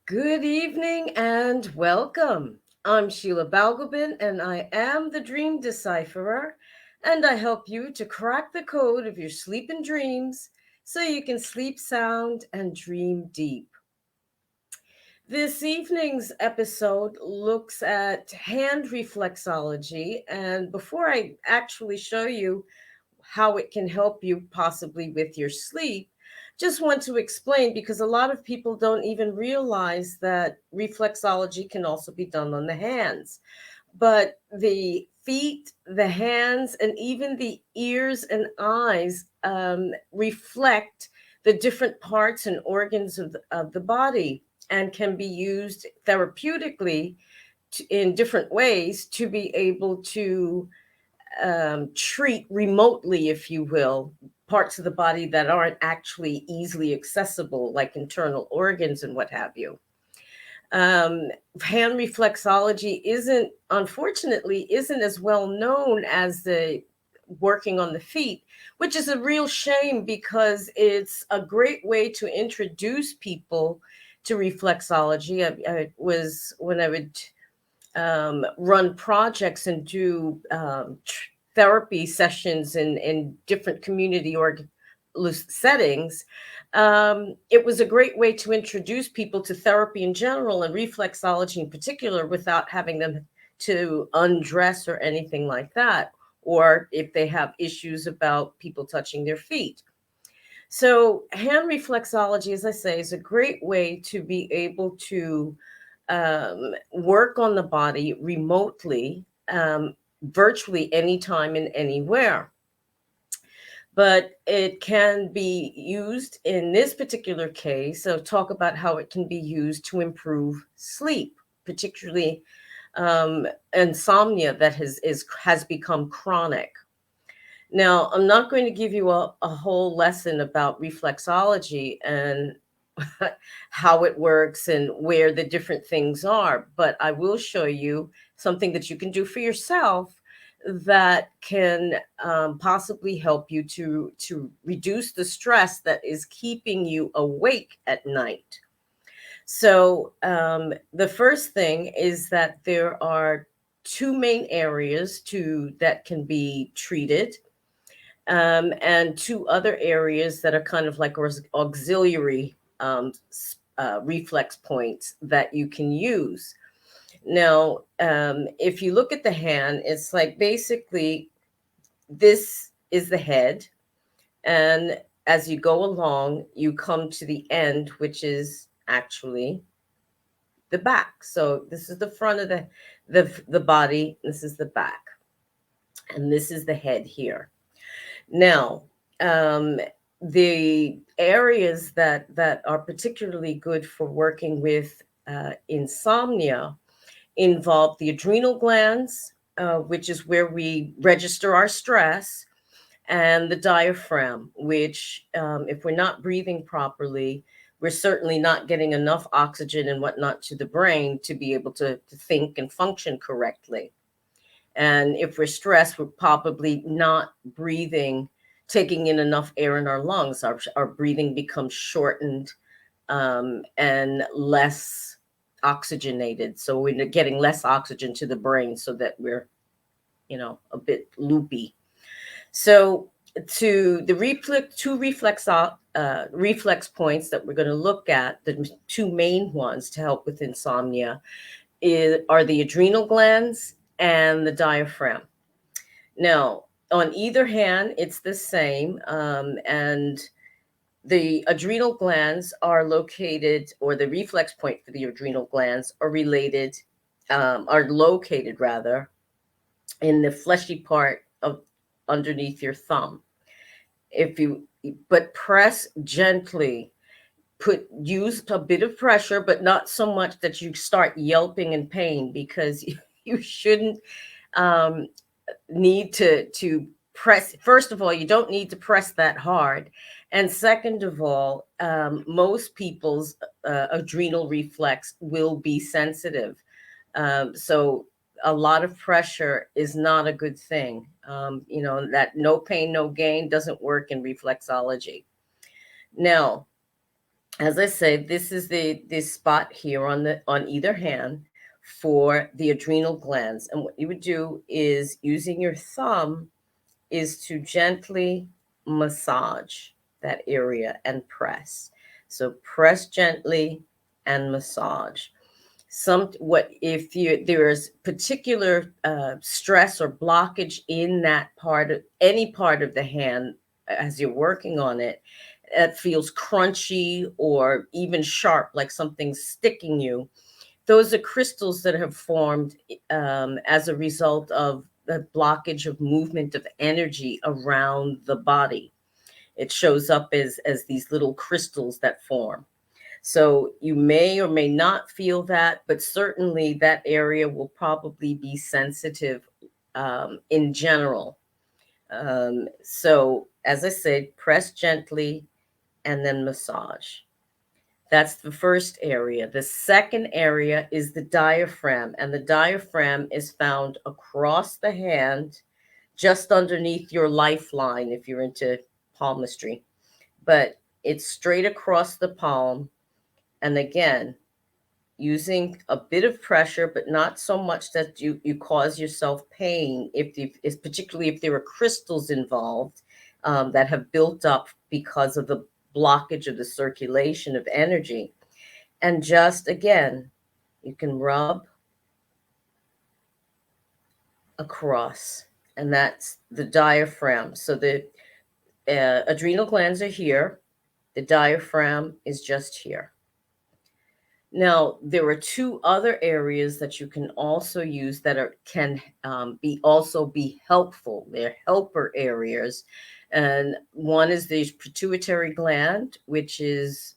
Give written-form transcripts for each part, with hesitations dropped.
Good evening and welcome. I'm Sheila Balgobin and I am the Dream Decipherer, and I help you to crack the code of your sleep and dreams so you can sleep sound and dream deep. This evening's episode looks at hand reflexology, and before I actually show you how it can help you possibly with your sleep, just want to explain because a lot of people don't even realize that reflexology can also be done on the hands. But the feet, the hands, and even the ears and eyes reflect the different parts and organs of the body and can be used therapeutically in different ways to be able to treat remotely, if you will, parts of the body that aren't actually easily accessible, like internal organs and what have you. Um, Hand reflexology unfortunately, isn't as well known as the working on the feet, which is a real shame because it's a great way to introduce people to reflexology. I was when I would run projects and do therapy sessions in different community settings. It was a great way to introduce people to therapy in general and reflexology in particular without having them to undress or anything like that, or if they have issues about people touching their feet. So, hand reflexology, as I say, is a great way to be able to work on the body remotely, virtually anytime and anywhere. But it can be used in this particular case. So, talk about how it can be used to improve sleep, particularly insomnia that has become chronic. Now, I'm not going to give you a whole lesson about reflexology and how it works and where the different things are, but I will show you something that you can do for yourself that can possibly help you to reduce the stress that is keeping you awake at night. So, the first thing is that there are two main areas to that can be treated, and two other areas that are kind of like auxiliary reflex points that you can use. Now, if you look at the hand, it's like basically this is the head, and as you go along, you come to the end, which is actually the back. So this is the front of the body. This is the back, and this is the head here. Now, um, the areas that are particularly good for working with insomnia involve the adrenal glands, which is where we register our stress, and the diaphragm, which, if we're not breathing properly, we're certainly not getting enough oxygen and whatnot to the brain to be able to think and function correctly. And if we're stressed, we're probably not breathing, taking in enough air in our lungs. Our breathing becomes shortened and less oxygenated. So we're getting less oxygen to the brain so that we're, a bit loopy. So to the reflex points that we're going to look at, the two main ones to help with insomnia are the adrenal glands and the diaphragm. Now, on either hand, it's the same. And the adrenal glands are located, or the reflex point for the adrenal glands are located rather, in the fleshy part of underneath your thumb. If you, but press gently, use a bit of pressure, but not so much that you start yelping in pain, because you shouldn't um, need to press. First of all, you don't need to press that hard, and second of all, most people's adrenal reflex will be sensitive, so a lot of pressure is not a good thing. That no pain no gain doesn't work in reflexology. Now, As I said, this is the spot here on either hand for the adrenal glands. And what you would do is using your thumb is to gently massage that area and press. So press gently and massage. Some what if you There's particular stress or blockage in that part of any part of the hand as you're working on it, that feels crunchy or even sharp, like something's sticking you. Those are crystals that have formed as a result of the blockage of movement of energy around the body. It shows up as these little crystals that form. So you may or may not feel that, but certainly that area will probably be sensitive in general. So, as I said, press gently and then massage. That's the first area. The second area is the diaphragm, and the diaphragm is found across the hand, just underneath your lifeline if you're into palmistry. But it's straight across the palm, and again, using a bit of pressure, but not so much that you cause yourself pain. If particularly if there are crystals involved that have built up because of the blockage of the circulation of energy, and just again, you can rub across, and that's the diaphragm. So the adrenal glands are here. The diaphragm is just here. Now, there are two other areas that you can also use that can be helpful. They're helper areas, and one is the pituitary gland, which is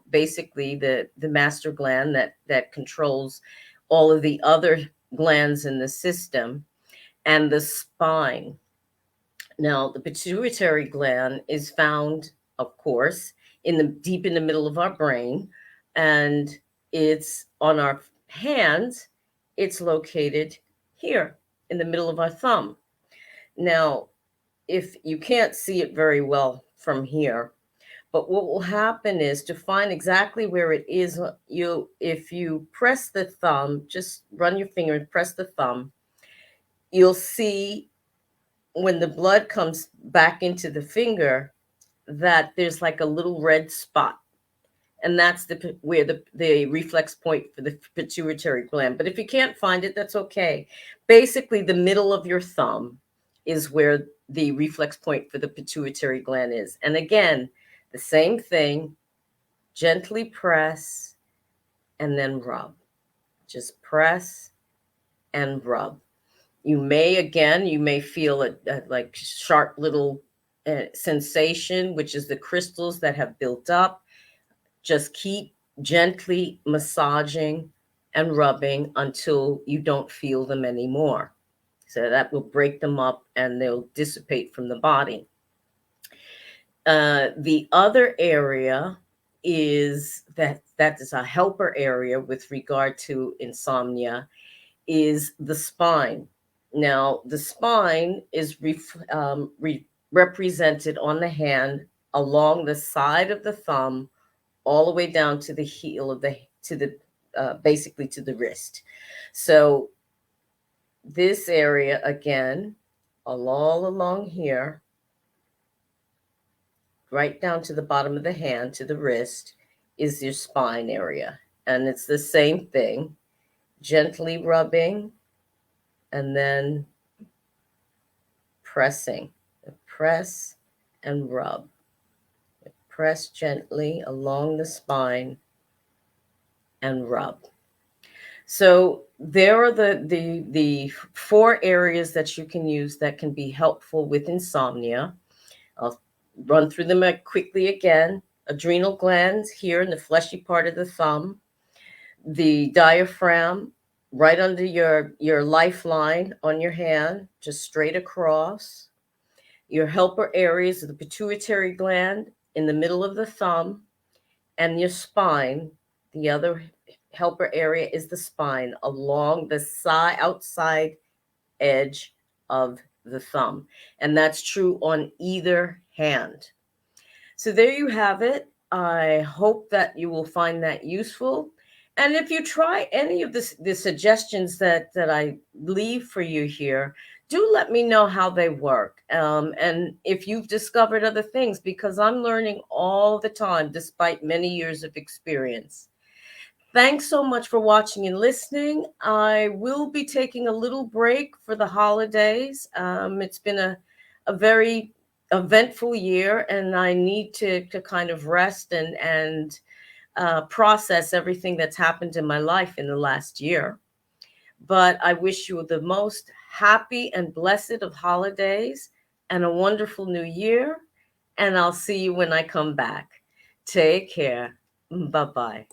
basically the master gland that controls all of the other glands in the system, and the spine. Now, the pituitary gland is found, of course, deep in the middle of our brain, and it's on our hands. It's located here in the middle of our thumb. Now, if you can't see it very well from here, but what will happen is to find exactly where it is, if you press the thumb, just run your finger and press the thumb, you'll see when the blood comes back into the finger that there's like a little red spot, and that's where the reflex point for the pituitary gland. But if you can't find it, that's okay. Basically, the middle of your thumb is where the reflex point for the pituitary gland is. And again, the same thing, gently press and then rub. Just press and rub. You may feel a like sharp little sensation, which is the crystals that have built up. Just keep gently massaging and rubbing until you don't feel them anymore. So that will break them up and they'll dissipate from the body. The other area that is a helper area with regard to insomnia is the spine. Now, the spine is represented on the hand along the side of the thumb, all the way down to the heel of the basically to the wrist. So this area again, all along here, right down to the bottom of the hand to the wrist, is your spine area, and it's the same thing, gently rubbing and then pressing. Press and rub. Press gently along the spine and rub. So there are the four areas that you can use that can be helpful with insomnia. I'll run through them quickly again. Adrenal glands here in the fleshy part of the thumb, the diaphragm right under your lifeline on your hand, just straight across. Your helper areas of the pituitary gland in the middle of the thumb, and your spine. The other helper area is the spine along the outside edge of the thumb. And that's true on either hand. So there you have it. I hope that you will find that useful. And if you try any of the suggestions that I leave for you here, do let me know how they work. And if you've discovered other things, because I'm learning all the time, despite many years of experience. Thanks so much for watching and listening. I will be taking a little break for the holidays. It's been a very eventful year, and I need to kind of rest and process everything that's happened in my life in the last year. But I wish you the most happy and blessed of holidays and a wonderful new year. And I'll see you when I come back. Take care. Bye bye.